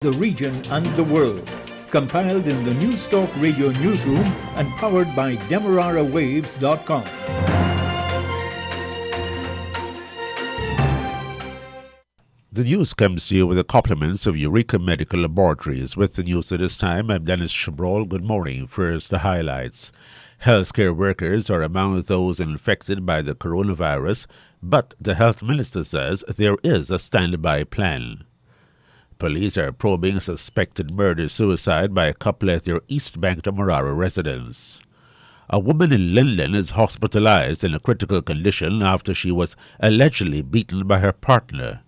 the region and the world. Compiled in the Newstalk Radio Newsroom and powered by DemeraraWaves.com. The news comes to you with the compliments of Eureka Medical Laboratories. With the news at this time, I'm Dennis Chabrol. Good morning. First, the highlights. Healthcare workers are among those infected by the coronavirus, but the health minister says there is a standby plan. Police are probing a suspected murder-suicide by a couple at their East Bank Demerara residence. A woman in Linden is hospitalized in a critical condition after she was allegedly beaten by her partner.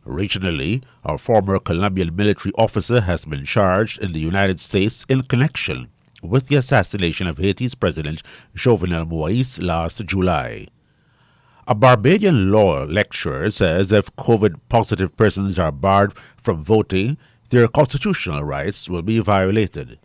Regionally, a former Colombian military officer has been charged in the United States in connection with the assassination of Haiti's President Jovenel Moïse last July. A Barbadian law lecturer says if COVID-positive persons are barred from voting, their constitutional rights will be violated.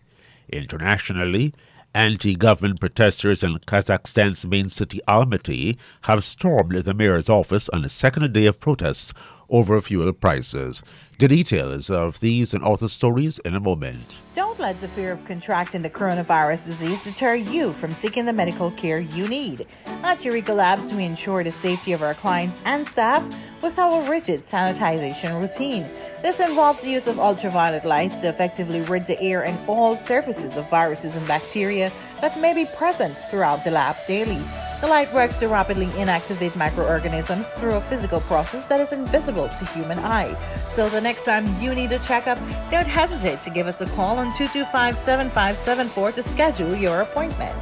Internationally, anti-government protesters in Kazakhstan's main city Almaty have stormed the mayor's office on the second day of protests over fuel prices. The details of these and other stories in a moment. Don't let the fear of contracting the coronavirus disease deter you from seeking the medical care you need. At Eureka Labs, we ensure the safety of our clients and staff with our rigid sanitization routine. This involves the use of ultraviolet lights to effectively rid the air and all surfaces of viruses and bacteria that may be present throughout the lab daily. The light works to rapidly inactivate microorganisms through a physical process that is invisible to human eye. So the next time you need a checkup, don't hesitate to give us a call on 225-7574 to schedule your appointment.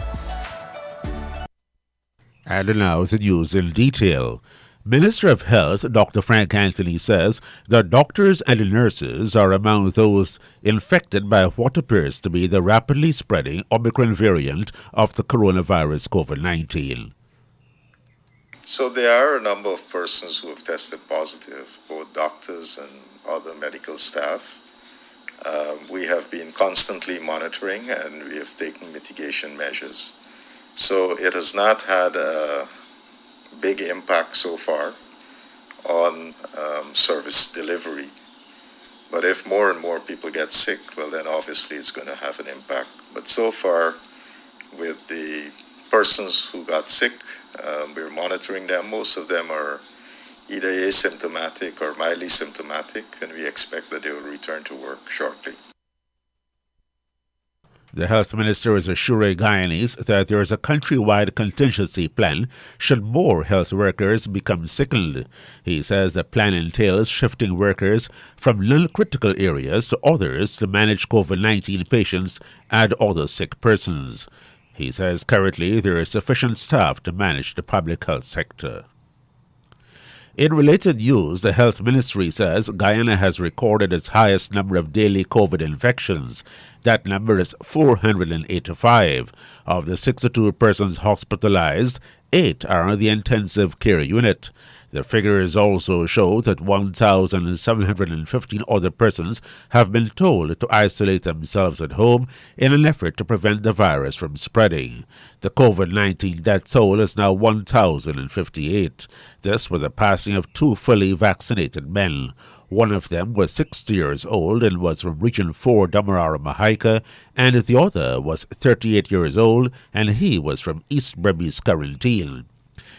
And now the news in detail. Minister of Health Dr. Frank Anthony says that doctors and nurses are among those infected by what appears to be the rapidly spreading Omicron variant of the coronavirus COVID-19. So there are a number of persons who have tested positive, both doctors and other medical staff. We have been constantly monitoring and we have taken mitigation measures. So it has not had a big impact so far on service delivery. But if more and more people get sick, well then obviously it's going to have an impact. But so far, with the persons who got sick, we're monitoring them. Most of them are either asymptomatic or mildly symptomatic, and we expect that they will return to work shortly. The health minister is assuring Guyanese that there is a countrywide contingency plan should more health workers become sickened. He says the plan entails shifting workers from non-critical areas to others to manage COVID-19 patients and other sick persons. He says currently there is sufficient staff to manage the public health sector. In related news, the Health Ministry says Guyana has recorded its highest number of daily COVID infections. That number is 485. Of the 62 persons hospitalized, 8 are on the intensive care unit. The figures also show that 1,715 other persons have been told to isolate themselves at home in an effort to prevent the virus from spreading. The COVID-19 death toll is now 1,058. This with the passing of 2 fully vaccinated men. One of them was 60 years old and was from Region 4 Demerara Mahaica, and the other was 38 years old and he was from East Bremis Quarantine.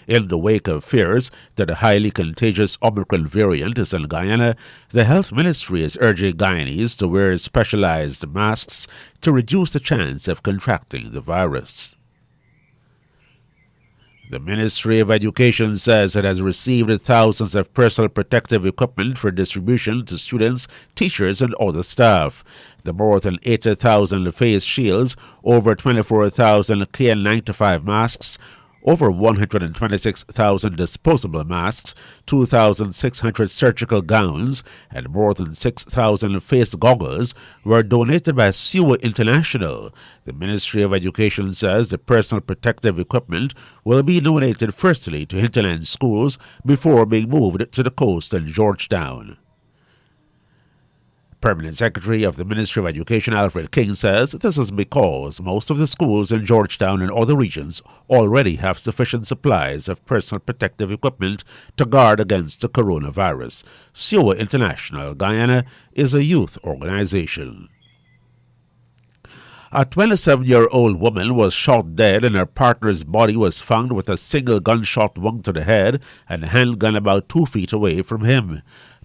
In the wake of fears that a highly contagious Omicron variant is in Guyana, the Health Ministry is urging Guyanese to wear specialized masks to reduce the chance of contracting the virus. The Ministry of Education says it has received thousands of personal protective equipment for distribution to students, teachers, and other staff. The more than 80,000 face shields, over 24,000 KN95 masks, over 126,000 disposable masks, 2,600 surgical gowns, and more than 6,000 face goggles were donated by SEWA International. The Ministry of Education says the personal protective equipment will be donated firstly to hinterland schools before being moved to the coast and Georgetown. Permanent Secretary of the Ministry of Education Alfred King says this is because most of the schools in Georgetown and other regions already have sufficient supplies of personal protective equipment to guard against the coronavirus. SUA International Guyana is a youth organization. A 27-year-old woman was shot dead and her partner's body was found with a single gunshot wound to the head and a handgun about 2 feet away from him.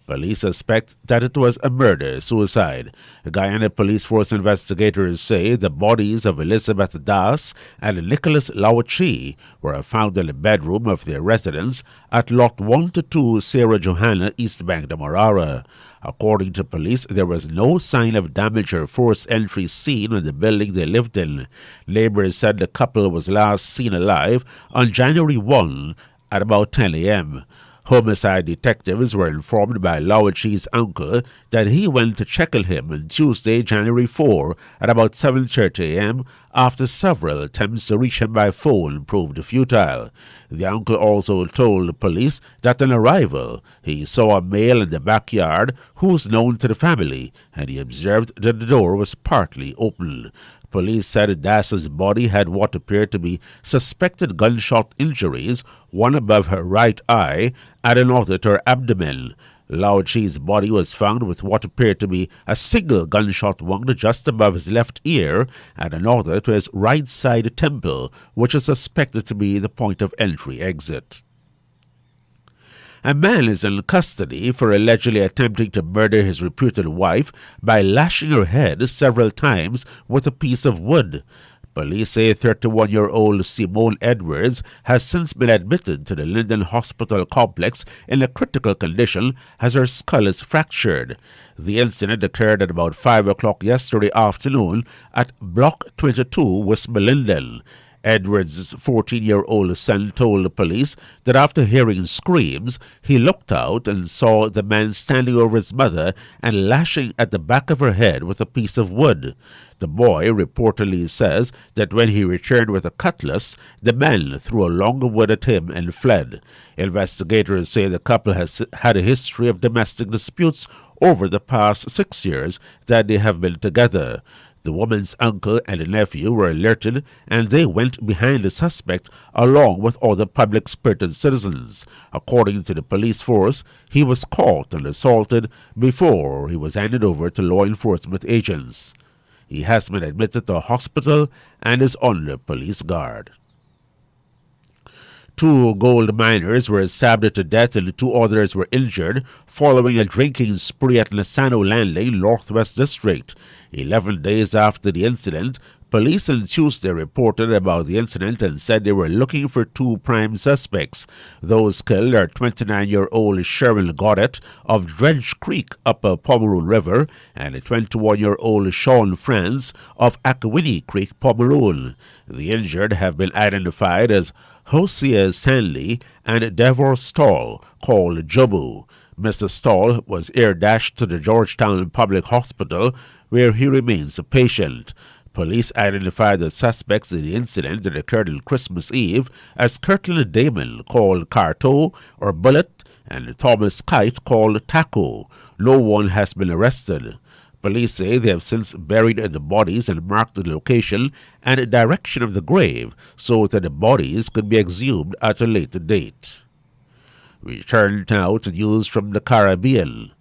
Police suspect that it was a murder-suicide. Guyana Police Force investigators say the bodies of Elizabeth Das and Nicholas Lawachi were found in the bedroom of their residence at Lot 1-2 Sarah Johanna, East Bank, Demerara. According to police, there was no sign of damage or forced entry seen in the building they lived in. Neighbors said the couple was last seen alive on January 1 at about 10 a.m. Homicide detectives were informed by Lawachi's uncle that he went to check on him on Tuesday, January 4 at about 7:30 a.m. after several attempts to reach him by phone proved futile. The uncle also told police that on arrival he saw a male in the backyard who was known to the family and he observed that the door was partly open. Police said Das's body had what appeared to be suspected gunshot injuries, one above her right eye and another to her abdomen. Laochi's body was found with what appeared to be a single gunshot wound just above his left ear and another to his right side temple, which is suspected to be the point of entry-exit. A man is in custody for allegedly attempting to murder his reputed wife by lashing her head several times with a piece of wood. Police say 31-year-old Simone Edwards has since been admitted to the Linden Hospital complex in a critical condition as her skull is fractured. The incident occurred at about 5 o'clock yesterday afternoon at Block 22 West Linden. Edwards' 14-year-old son told the police that after hearing screams, he looked out and saw the man standing over his mother and lashing at the back of her head with a piece of wood. The boy reportedly says that when he returned with a cutlass, the man threw a long wood at him and fled. Investigators say the couple has had a history of domestic disputes over the past 6 years that they have been together. The woman's uncle and a nephew were alerted and they went behind the suspect along with other public-spirited citizens. According to the police force, he was caught and assaulted before he was handed over to law enforcement agents. He has been admitted to a hospital and is under police guard. 2 gold miners were stabbed to death and 2 others were injured following a drinking spree at Lasano Landing, Northwest District. 11 days after the incident, police on Tuesday reported about the incident and said they were looking for 2 prime suspects. Those killed are 29-year-old Sharon Goddett of Dredge Creek, Upper Pomeroon River, and a 21-year-old Sean Franz of Akawini Creek, Pomeroon. The injured have been identified as Hosea Sanley and Devor Stall, called Jobu. Mr. Stall was air-dashed to the Georgetown Public Hospital, where he remains a patient. Police identified the suspects in the incident that occurred on Christmas Eve as Kirtland Damon, called Carto or Bullet, and Thomas Kite, called Taco. No one has been arrested. Police say they have since buried the bodies and marked the location and direction of the grave so that the bodies could be exhumed at a later date. We turn now to news from the Caribbean.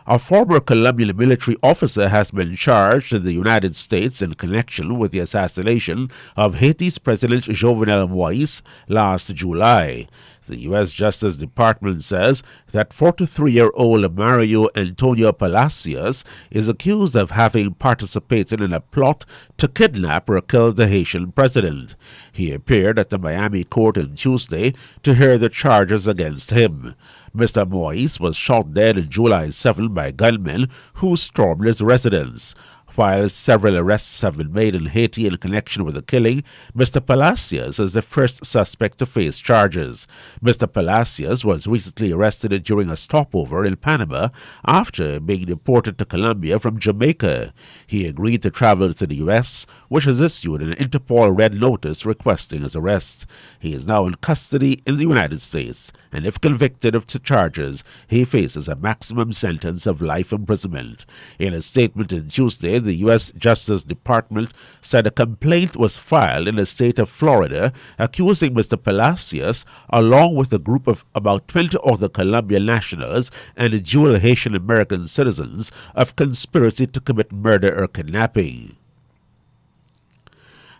A former Colombian military officer has been charged in the United States in connection with the assassination of Haiti's President Jovenel Moïse last July. The U.S. Justice Department says that 43-year-old Mario Antonio Palacios is accused of having participated in a plot to kidnap or kill the Haitian president. He appeared at the Miami court on Tuesday to hear the charges against him. Mr. Moïse was shot dead on July 7 by gunmen who stormed his residence. While several arrests have been made in Haiti in connection with the killing, Mr. Palacios is the first suspect to face charges. Mr. Palacios was recently arrested during a stopover in Panama after being deported to Colombia from Jamaica. He agreed to travel to the U.S., which has issued an Interpol red notice requesting his arrest. He is now in custody in the United States, and if convicted of the charges, he faces a maximum sentence of life imprisonment. In a statement on Tuesday, the U.S. Justice Department said a complaint was filed in the state of Florida accusing Mr. Palacios, along with a group of about 20 other Colombian nationals and dual Haitian American citizens, of conspiracy to commit murder or kidnapping.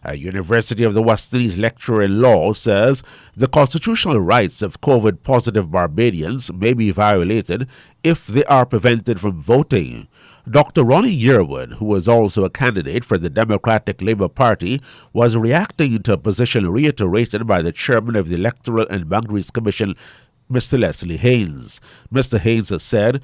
A University of the West Indies lecturer in law says the constitutional rights of COVID-positive Barbadians may be violated if they are prevented from voting. Dr. Ronnie Yearwood, who was also a candidate for the Democratic Labour Party, was reacting to a position reiterated by the chairman of the Electoral and Boundaries Commission, Mr. Leslie Haynes. Mr. Haynes has said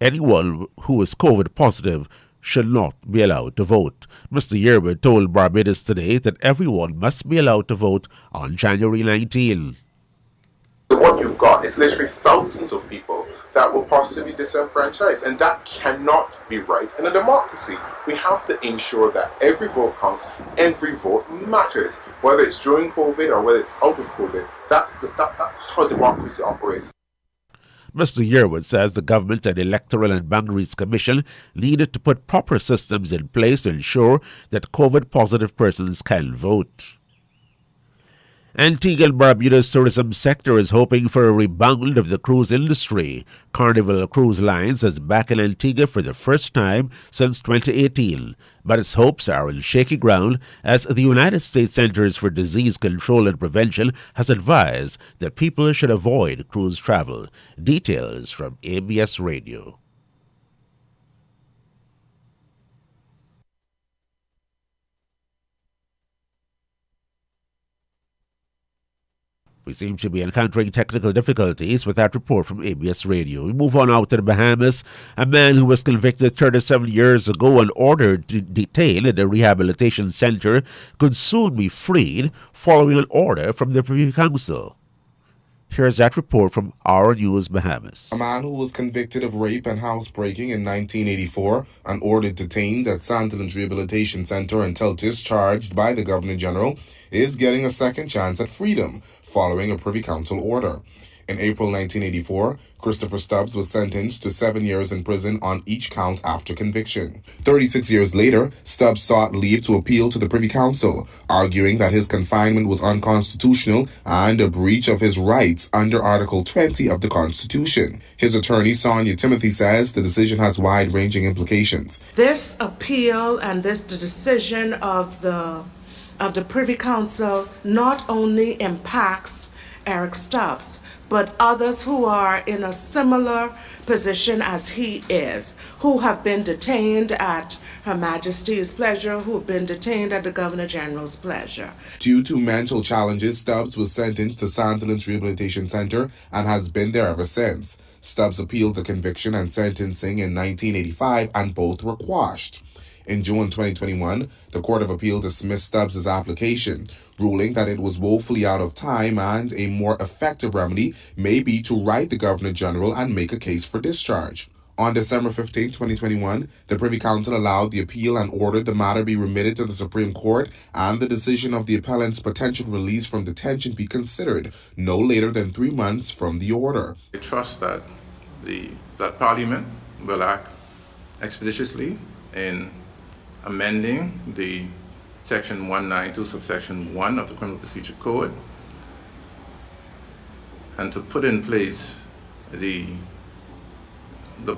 anyone who is COVID positive should not be allowed to vote. Mr. Yearwood told Barbados Today that everyone must be allowed to vote on January 19. What you've got is literally thousands of people that will possibly be disenfranchised, and that cannot be right in a democracy. We have to ensure that every vote counts, every vote matters, whether it's during COVID or whether it's out of COVID. That's how democracy operates. Mr. Yearwood says the government and Electoral and Boundaries Commission needed to put proper systems in place to ensure that COVID-positive persons can vote. Antigua and Barbuda's tourism sector is hoping for a rebound of the cruise industry. Carnival Cruise Lines is back in Antigua for the first time since 2018, but its hopes are on shaky ground as the United States Centers for Disease Control and Prevention has advised that people should avoid cruise travel. Details from ABS Radio. We seem to be encountering technical difficulties with that report from ABS Radio. We move on out to the Bahamas. A man who was convicted 37 years ago and ordered to detain at a rehabilitation center could soon be freed following an order from the Privy Council. Here's that report from Our News Bahamas. A man who was convicted of rape and housebreaking in 1984 and ordered detained at Sandilands Rehabilitation Center until discharged by the Governor General is getting a second chance at freedom following a Privy Council order. In April 1984, Christopher Stubbs was sentenced to 7 years in prison on each count after conviction. 36 years later, Stubbs sought leave to appeal to the Privy Council, arguing that his confinement was unconstitutional and a breach of his rights under Article 20 of the Constitution. His attorney, Sonia Timothy, says the decision has wide-ranging implications. This appeal and the decision of the Privy Council not only impacts Eric Stubbs, but others who are in a similar position as he is, who have been detained at Her Majesty's pleasure, who have been detained at the Governor General's pleasure. Due to mental challenges, Stubbs was sentenced to Sandilands Rehabilitation Center and has been there ever since. Stubbs appealed the conviction and sentencing in 1985, and both were quashed. In June 2021, the Court of Appeal dismissed Stubbs' application, ruling that it was woefully out of time and a more effective remedy may be to write the Governor General and make a case for discharge. On December 15, 2021, the Privy Council allowed the appeal and ordered the matter be remitted to the Supreme Court and the decision of the appellant's potential release from detention be considered no later than 3 months from the order. I trust that that Parliament will act expeditiously in amending the Section 192, subsection 1 of the Criminal Procedure Code, and to put in place the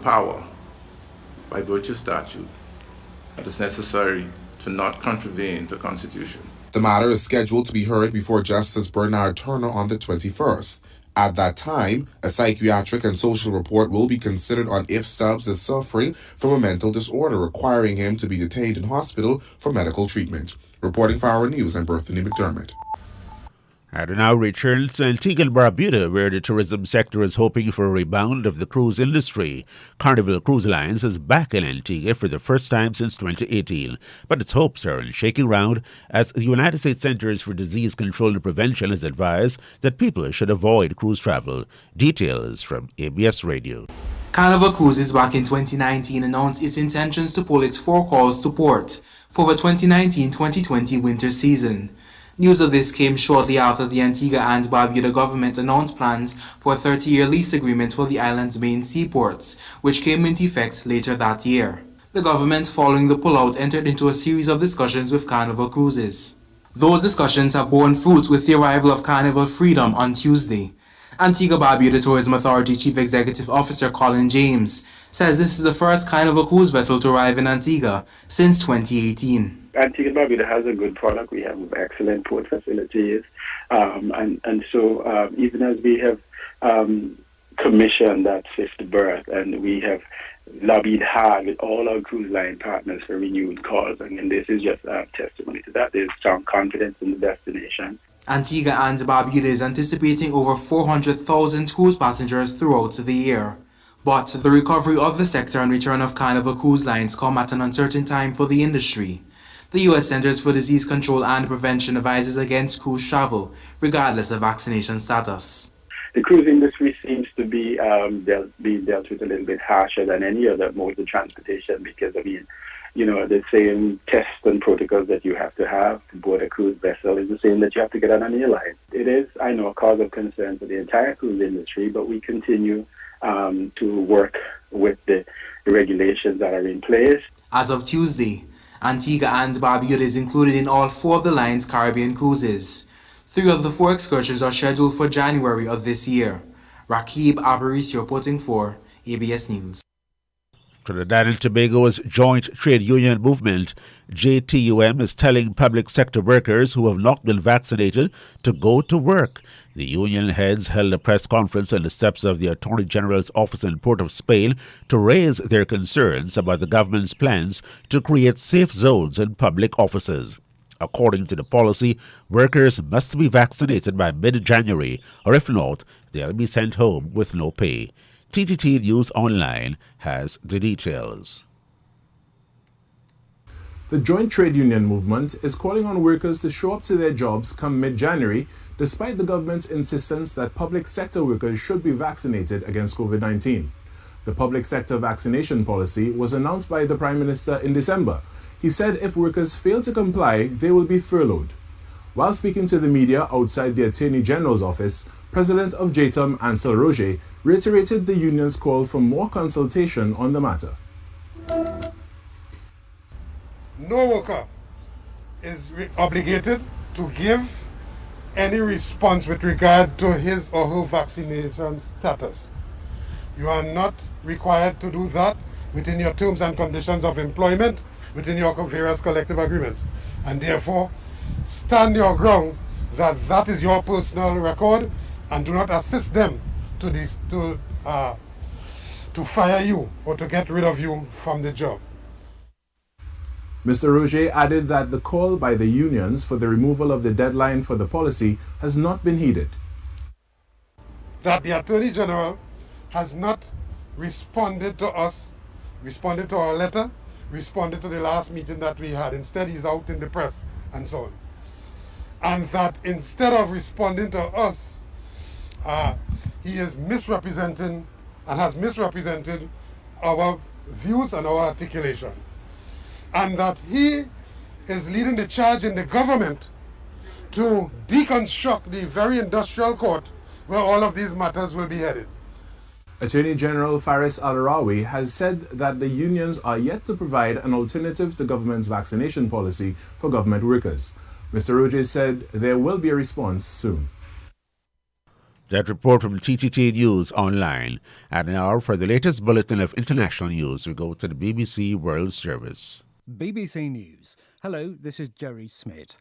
power by virtue of statute that is necessary to not contravene the Constitution. The matter is scheduled to be heard before Justice Bernard Turner on the 21st. At that time, a psychiatric and social report will be considered on if Stubbs is suffering from a mental disorder requiring him to be detained in hospital for medical treatment. Reporting for Our News, I'm Berthany McDermott. And now return to Antigua and Barbuda, where the tourism sector is hoping for a rebound of the cruise industry. Carnival Cruise Lines is back in Antigua for the first time since 2018, but its hopes are on shaky ground as the United States Centers for Disease Control and Prevention has advised that people should avoid cruise travel. Details from ABS Radio. Carnival Cruises back in 2019 announced its intentions to pull its 4 calls to port for the 2019-2020 winter season. News of this came shortly after the Antigua and Barbuda government announced plans for a 30-year lease agreement for the island's main seaports, which came into effect later that year. The government, following the pullout, entered into a series of discussions with Carnival Cruises. Those discussions have borne fruit with the arrival of Carnival Freedom on Tuesday. Antigua Barbuda Tourism Authority Chief Executive Officer Colin James says this is the first Carnival cruise vessel to arrive in Antigua since 2018. Antigua Barbuda has a good product. We have excellent port facilities. So even as we have commissioned that 5th berth and we have lobbied hard with all our cruise line partners for renewed calls, and this is just a testimony to that. There's strong confidence in the destination. Antigua and Barbuda is anticipating over 400,000 cruise passengers throughout the year. But the recovery of the sector and return of Carnival Cruise Lines come at an uncertain time for the industry. The U.S. Centers for Disease Control and Prevention advises against cruise travel, regardless of vaccination status. The cruise industry seems to be being dealt with a little bit harsher than any other mode of transportation because, the same tests and protocols that you have to board a cruise vessel is the same that you have to get on an airline. It is, I know, a cause of concern for the entire cruise industry, but we continue to work with the regulations that are in place. As of Tuesday, Antigua and Barbuda is included in all 4 of the line's Caribbean cruises. 3 of the 4 excursions are scheduled for January of this year. Rakib Aparicio reporting for ABS News. Trinidad and Tobago's joint trade union movement, JTUM, is telling public sector workers who have not been vaccinated to go to work. The union heads held a press conference on the steps of the Attorney General's office in Port of Spain to raise their concerns about the government's plans to create safe zones in public offices. According to the policy, workers must be vaccinated by mid-January, or if not, they'll be sent home with no pay. TTT News Online has the details. The joint trade union movement is calling on workers to show up to their jobs come mid-January, despite the government's insistence that public sector workers should be vaccinated against COVID-19. The public sector vaccination policy was announced by the Prime Minister in December. He said if workers fail to comply, they will be furloughed. While speaking to the media outside the Attorney General's office, President of JTUM, Ansel Roger, reiterated the union's call for more consultation on the matter. No worker is obligated to give any response with regard to his or her vaccination status. You are not required to do that within your terms and conditions of employment, within your various collective agreements. And therefore, stand your ground that is your personal record and do not assist them to fire you or to get rid of you from the job. Mr. Roger added that the call by the unions for the removal of the deadline for the policy has not been heeded. That the Attorney General has not responded to us, responded to our letter, responded to the last meeting that we had. Instead, he's out in the press and so on. And that instead of responding to us, he is misrepresenting and has misrepresented our views and our articulation. And that he is leading the charge in the government to deconstruct the very industrial court where all of these matters will be headed. Attorney General Faris Al-Rawi has said that the unions are yet to provide an alternative to government's vaccination policy for government workers. Mr. Rogers said there will be a response soon. That report from TTT News Online. And now for the latest bulletin of international news, we go to the BBC World Service. BBC News. Hello, this is Jerry Smith.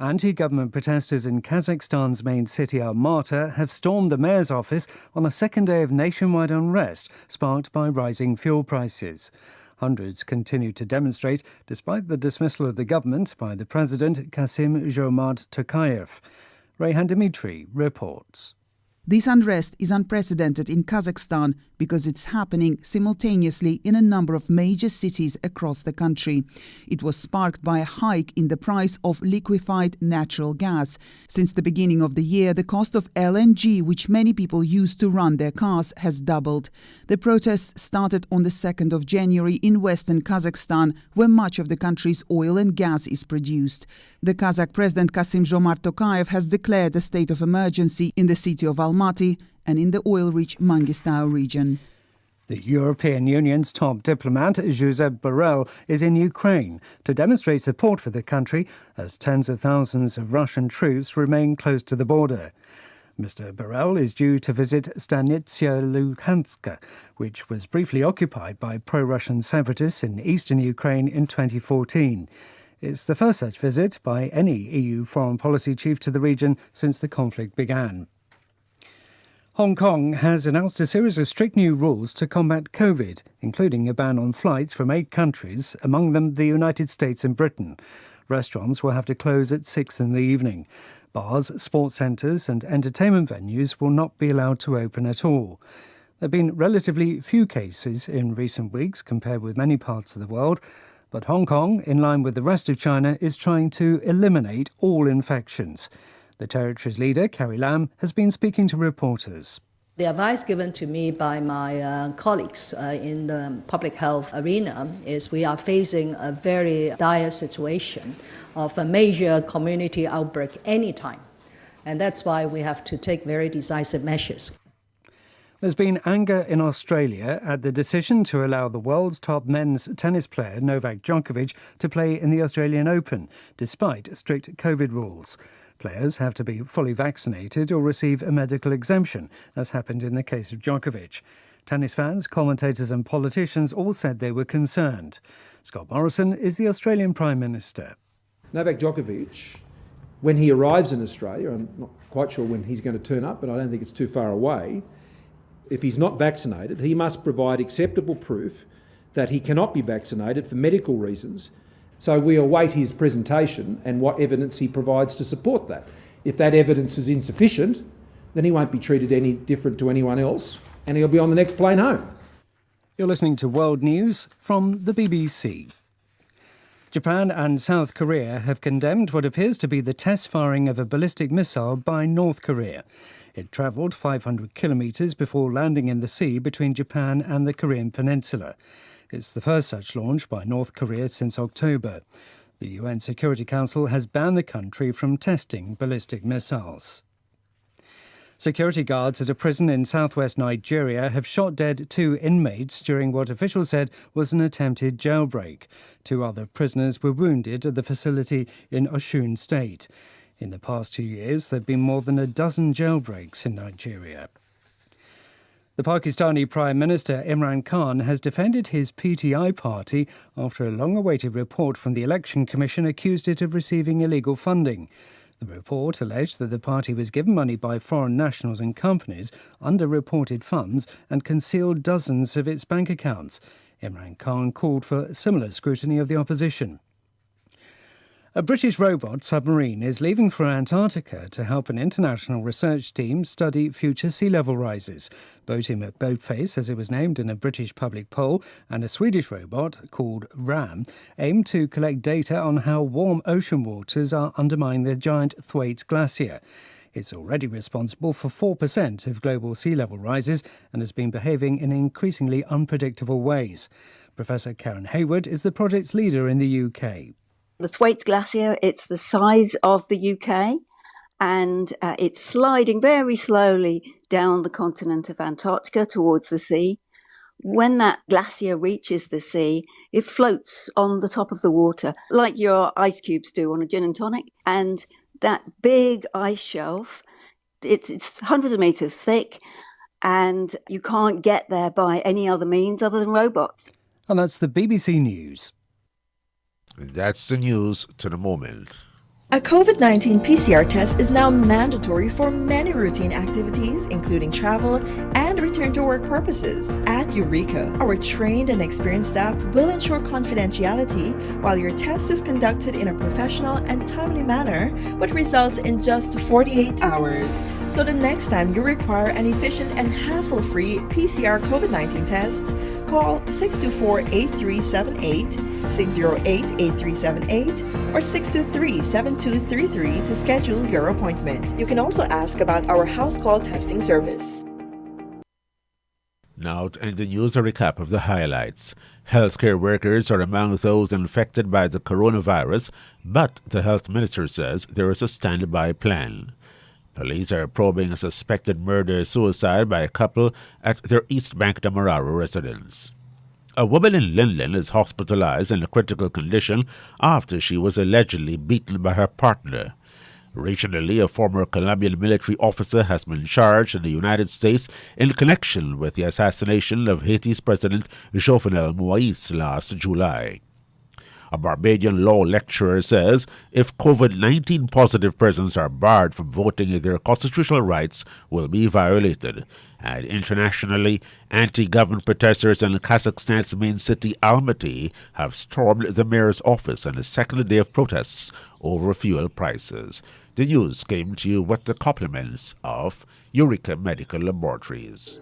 Anti-government protesters in Kazakhstan's main city Almaty have stormed the mayor's office on a second day of nationwide unrest sparked by rising fuel prices. Hundreds continue to demonstrate despite the dismissal of the government by the president Kasim-Jomart Tokayev. Rayhan Dimitri reports. This unrest is unprecedented in Kazakhstan because it's happening simultaneously in a number of major cities across the country. It was sparked by a hike in the price of liquefied natural gas. Since the beginning of the year, the cost of LNG, which many people use to run their cars, has doubled. The protests started on the 2nd of January in western Kazakhstan, where much of the country's oil and gas is produced. The Kazakh President Kassym-Jomart Tokayev has declared a state of emergency in the city of Almaty and in the oil-rich Mangistau region. The European Union's top diplomat, Josep Borrell, is in Ukraine to demonstrate support for the country as tens of thousands of Russian troops remain close to the border. Mr. Borrell is due to visit Stanitsia Luhanska, which was briefly occupied by pro-Russian separatists in eastern Ukraine in 2014. It's the first such visit by any EU foreign policy chief to the region since the conflict began. Hong Kong has announced a series of strict new rules to combat COVID, including a ban on flights from 8 countries, among them the United States and Britain. Restaurants will have to close at 6 in the evening. Bars, sports centres and entertainment venues will not be allowed to open at all. There have been relatively few cases in recent weeks compared with many parts of the world, but Hong Kong, in line with the rest of China, is trying to eliminate all infections. The territory's leader, Carrie Lam, has been speaking to reporters. The advice given to me by my colleagues in the public health arena is we are facing a very dire situation of a major community outbreak anytime. And that's why we have to take very decisive measures. There's been anger in Australia at the decision to allow the world's top men's tennis player, Novak Djokovic, to play in the Australian Open, despite strict COVID rules. Players have to be fully vaccinated or receive a medical exemption, as happened in the case of Djokovic. Tennis fans, commentators and politicians all said they were concerned. Scott Morrison is the Australian Prime Minister. Novak Djokovic, when he arrives in Australia, I'm not quite sure when he's going to turn up, but I don't think it's too far away. If he's not vaccinated, he must provide acceptable proof that he cannot be vaccinated for medical reasons. So we await his presentation and what evidence he provides to support that. If that evidence is insufficient, then he won't be treated any different to anyone else and he'll be on the next plane home. You're listening to World News from the BBC. Japan and South Korea have condemned what appears to be the test firing of a ballistic missile by North Korea. It travelled 500 kilometres before landing in the sea between Japan and the Korean peninsula. It's the first such launch by North Korea since October. The UN Security Council has banned the country from testing ballistic missiles. Security guards at a prison in southwest Nigeria have shot dead 2 inmates during what officials said was an attempted jailbreak. 2 other prisoners were wounded at the facility in Osun State. In the past 2 years, there have been more than a dozen jailbreaks in Nigeria. The Pakistani Prime Minister Imran Khan has defended his PTI party after a long-awaited report from the Election Commission accused it of receiving illegal funding. The report alleged that the party was given money by foreign nationals and companies under reported funds and concealed dozens of its bank accounts. Imran Khan called for similar scrutiny of the opposition. A British robot submarine is leaving for Antarctica to help an international research team study future sea level rises. Boatim at Boatface, as it was named in a British public poll, and a Swedish robot called RAM aim to collect data on how warm ocean waters are undermining the giant Thwaites Glacier. It's already responsible for 4% of global sea level rises and has been behaving in increasingly unpredictable ways. Professor Karen Hayward is the project's leader in the UK. The Thwaites Glacier, it's the size of the UK, and it's sliding very slowly down the continent of Antarctica towards the sea. When that glacier reaches the sea, it floats on the top of the water, like your ice cubes do on a gin and tonic. And that big ice shelf, it's hundreds of meters thick, and you can't get there by any other means other than robots. And that's the BBC News. That's the news to the moment. A COVID-19 PCR test is now mandatory for many routine activities, including travel and return to work purposes. At Eureka, our trained and experienced staff will ensure confidentiality while your test is conducted in a professional and timely manner, with results in just 48 hours. So the next time you require an efficient and hassle-free PCR COVID-19 test, call 624-8378, 608-8378, or 623-7233 to schedule your appointment. You can also ask about our house call testing service. Now to end the news, a recap of the highlights. Healthcare workers are among those infected by the coronavirus, but the health minister says there is a standby plan. Police are probing a suspected murder-suicide by a couple at their East Bank Demerara residence. A woman in Linlin is hospitalized in a critical condition after she was allegedly beaten by her partner. Regionally, a former Colombian military officer has been charged in the United States in connection with the assassination of Haiti's President Jovenel Moïse last July. A Barbadian law lecturer says if COVID-19 positive persons are barred from voting, their constitutional rights will be violated. And internationally, anti-government protesters in Kazakhstan's main city Almaty have stormed the mayor's office on the second day of protests over fuel prices. The news came to you with the compliments of Eureka Medical Laboratories.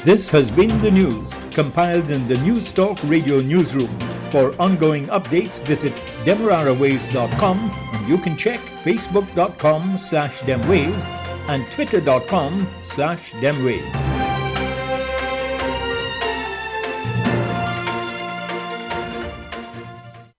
This has been the news, compiled in the News Talk Radio Newsroom. For ongoing updates, visit demerarawaves.com, and you can check facebook.com/demwaves and twitter.com/demwaves.